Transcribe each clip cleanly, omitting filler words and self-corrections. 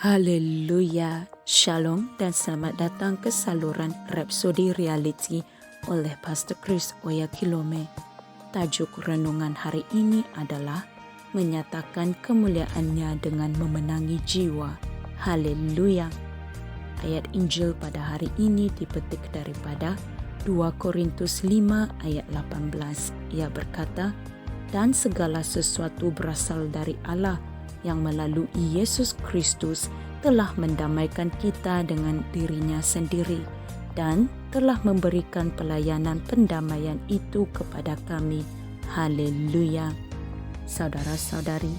Haleluya, Shalom dan selamat datang ke saluran Rhapsody Reality oleh Pastor Chris Oyakilome. Tajuk renungan hari ini adalah menyatakan kemuliaannya dengan memenangi jiwa. Haleluya. Ayat Injil pada hari ini dipetik daripada 2 Korintus 5 ayat 18. Ia berkata, dan segala sesuatu berasal dari Allah yang melalui Yesus Kristus telah mendamaikan kita dengan dirinya sendiri dan telah memberikan pelayanan pendamaian itu kepada kami. Haleluya. Saudara-saudari,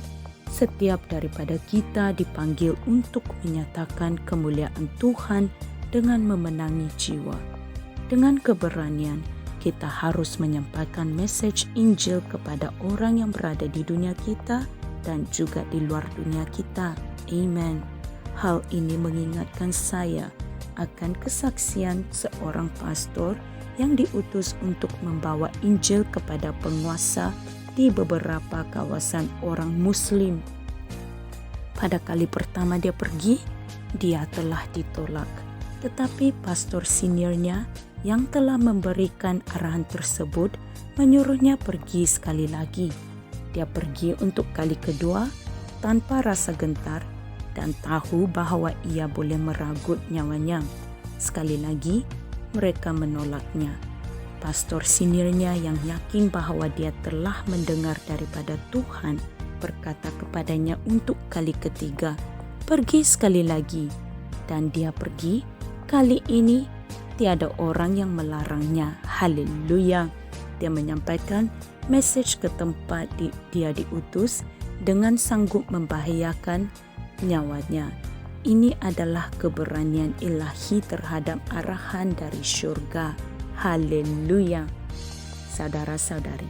setiap daripada kita dipanggil untuk menyatakan kemuliaan Tuhan dengan memenangi jiwa. Dengan keberanian, kita harus menyampaikan message Injil kepada orang yang berada di dunia kita dan juga di luar dunia kita. Amen. Hal ini mengingatkan saya akan kesaksian seorang pastor yang diutus untuk membawa Injil kepada penguasa di beberapa kawasan orang Muslim. Pada kali pertama dia pergi, dia telah ditolak. Tetapi pastor seniornya yang telah memberikan arahan tersebut menyuruhnya pergi sekali lagi. Dia pergi untuk kali kedua tanpa rasa gentar dan tahu bahwa ia boleh meragut nyawanya. Sekali lagi, mereka menolaknya. Pastor seniornya yang yakin bahwa dia telah mendengar daripada Tuhan berkata kepadanya untuk kali ketiga, pergi sekali lagi. Dan dia pergi, kali ini tiada orang yang melarangnya. Haleluya. Dia menyampaikan message ke tempat dia diutus dengan sanggup membahayakan nyawanya. Ini adalah keberanian ilahi terhadap arahan dari syurga. Haleluya. Saudara-saudari,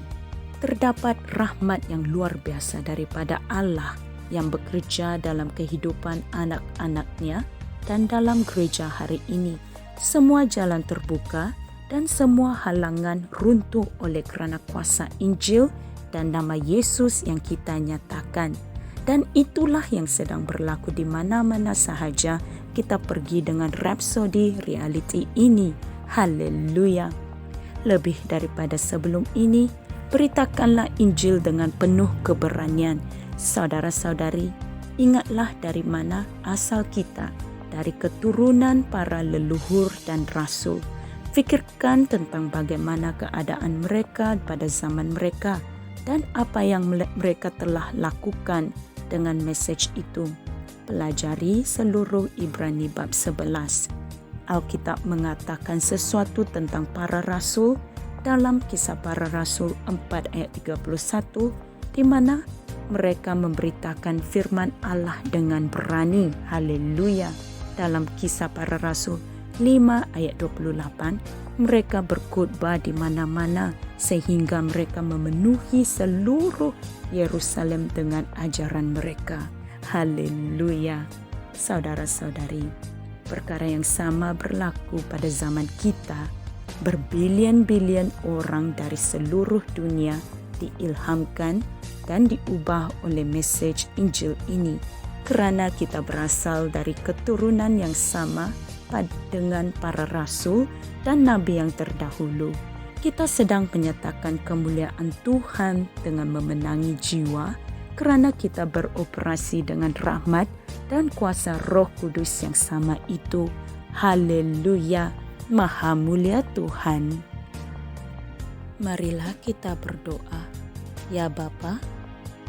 terdapat rahmat yang luar biasa daripada Allah yang bekerja dalam kehidupan anak-anaknya dan dalam gereja hari ini. Semua jalan terbuka dan semua halangan runtuh oleh kerana kuasa Injil dan nama Yesus yang kita nyatakan. Dan itulah yang sedang berlaku di mana-mana sahaja kita pergi dengan Rhapsody Reality ini. Haleluya. Lebih daripada sebelum ini, beritakanlah Injil dengan penuh keberanian. Saudara-saudari, ingatlah dari mana asal kita, dari keturunan para leluhur dan rasul. Fikirkan tentang bagaimana keadaan mereka pada zaman mereka dan apa yang mereka telah lakukan dengan message itu. Pelajari seluruh Ibrani bab 11. Alkitab mengatakan sesuatu tentang para rasul dalam Kisah Para Rasul 4 ayat 31 di mana mereka memberitakan firman Allah dengan berani. Haleluya. Dalam Kisah Para Rasul 5 ayat 28, mereka berkhotbah di mana-mana sehingga mereka memenuhi seluruh Yerusalem dengan ajaran mereka. Haleluya. Saudara-saudari, perkara yang sama berlaku pada zaman kita. Berbilion-bilion orang dari seluruh dunia diilhamkan dan diubah oleh message Injil ini kerana kita berasal dari keturunan yang sama dengan para rasul dan nabi yang terdahulu. Kita sedang menyatakan kemuliaan Tuhan dengan memenangi jiwa kerana kita beroperasi dengan rahmat dan kuasa Roh Kudus yang sama itu. Haleluya. Maha mulia Tuhan. Marilah kita berdoa. Ya Bapa,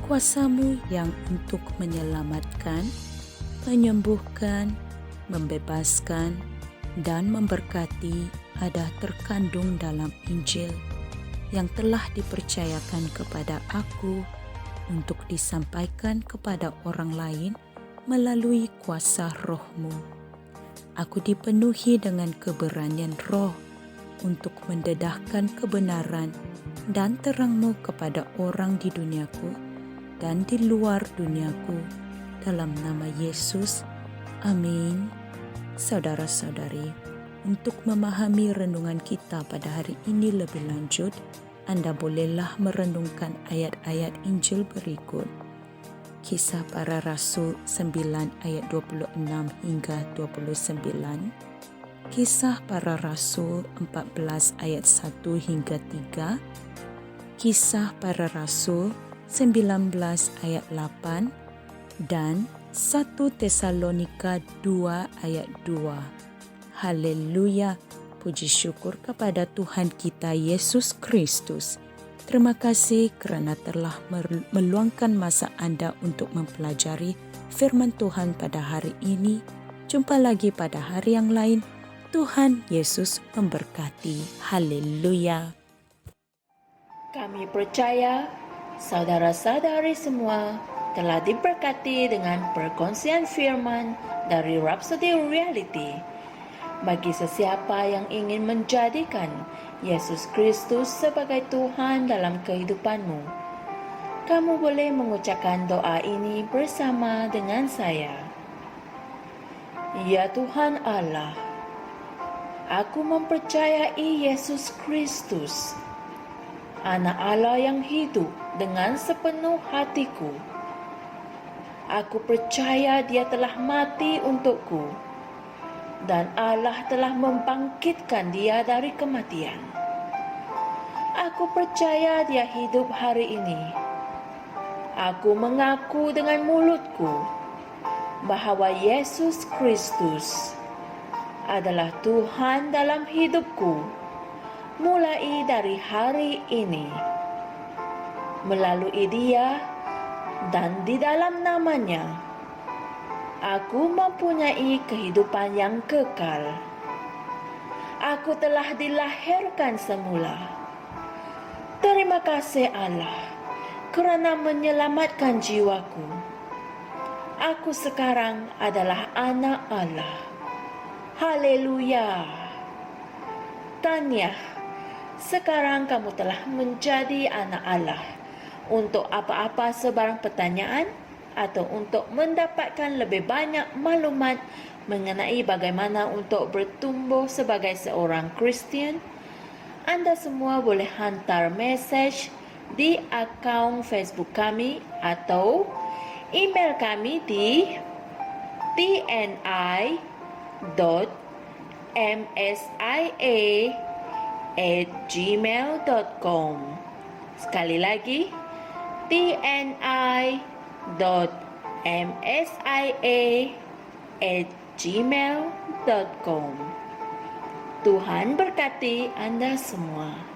kuasa-Mu yang untuk menyelamatkan, menyembuhkan, membebaskan, dan memberkati ada terkandung dalam Injil yang telah dipercayakan kepada aku untuk disampaikan kepada orang lain melalui kuasa Roh-Mu. Aku dipenuhi dengan keberanian Roh untuk mendedahkan kebenaran dan terang-Mu kepada orang di duniaku dan di luar duniaku. Dalam nama Yesus. Amin. Saudara-saudari, untuk memahami renungan kita pada hari ini lebih lanjut, Anda bolehlah merenungkan ayat-ayat Injil berikut. Kisah Para Rasul 9 ayat 26 hingga 29. Kisah Para Rasul 14 ayat 1 hingga 3. Kisah Para Rasul 19 ayat 8 dan 1 Tesalonika 2 ayat 2. Haleluya, puji syukur kepada Tuhan kita Yesus Kristus. Terima kasih kerana telah meluangkan masa anda untuk mempelajari firman Tuhan pada hari ini. Jumpa lagi pada hari yang lain. Tuhan Yesus memberkati. Haleluya. Kami percaya saudara-saudari semua telah diberkati dengan perkongsian firman dari Rhapsody Reality. Bagi sesiapa yang ingin menjadikan Yesus Kristus sebagai Tuhan dalam kehidupanmu, kamu boleh mengucapkan doa ini bersama dengan saya. Ya Tuhan Allah, aku mempercayai Yesus Kristus, Anak Allah yang hidup dengan sepenuh hatiku. Aku percaya Dia telah mati untukku dan Allah telah membangkitkan Dia dari kematian. Aku percaya Dia hidup hari ini. Aku mengaku dengan mulutku bahawa Yesus Kristus adalah Tuhan dalam hidupku mulai dari hari ini. Melalui Dia dan di dalam nama-Nya, aku mempunyai kehidupan yang kekal. Aku telah dilahirkan semula. Terima kasih Allah kerana menyelamatkan jiwaku. Aku sekarang adalah anak Allah. Haleluya. Tahniah, sekarang kamu telah menjadi anak Allah. Untuk apa-apa sebarang pertanyaan atau untuk mendapatkan lebih banyak maklumat mengenai bagaimana untuk bertumbuh sebagai seorang Kristian, anda semua boleh hantar mesej di akaun Facebook kami atau email kami di tni.msia@gmail.com. Sekali lagi, tni.msia@gmail.com. Tuhan berkati anda semua.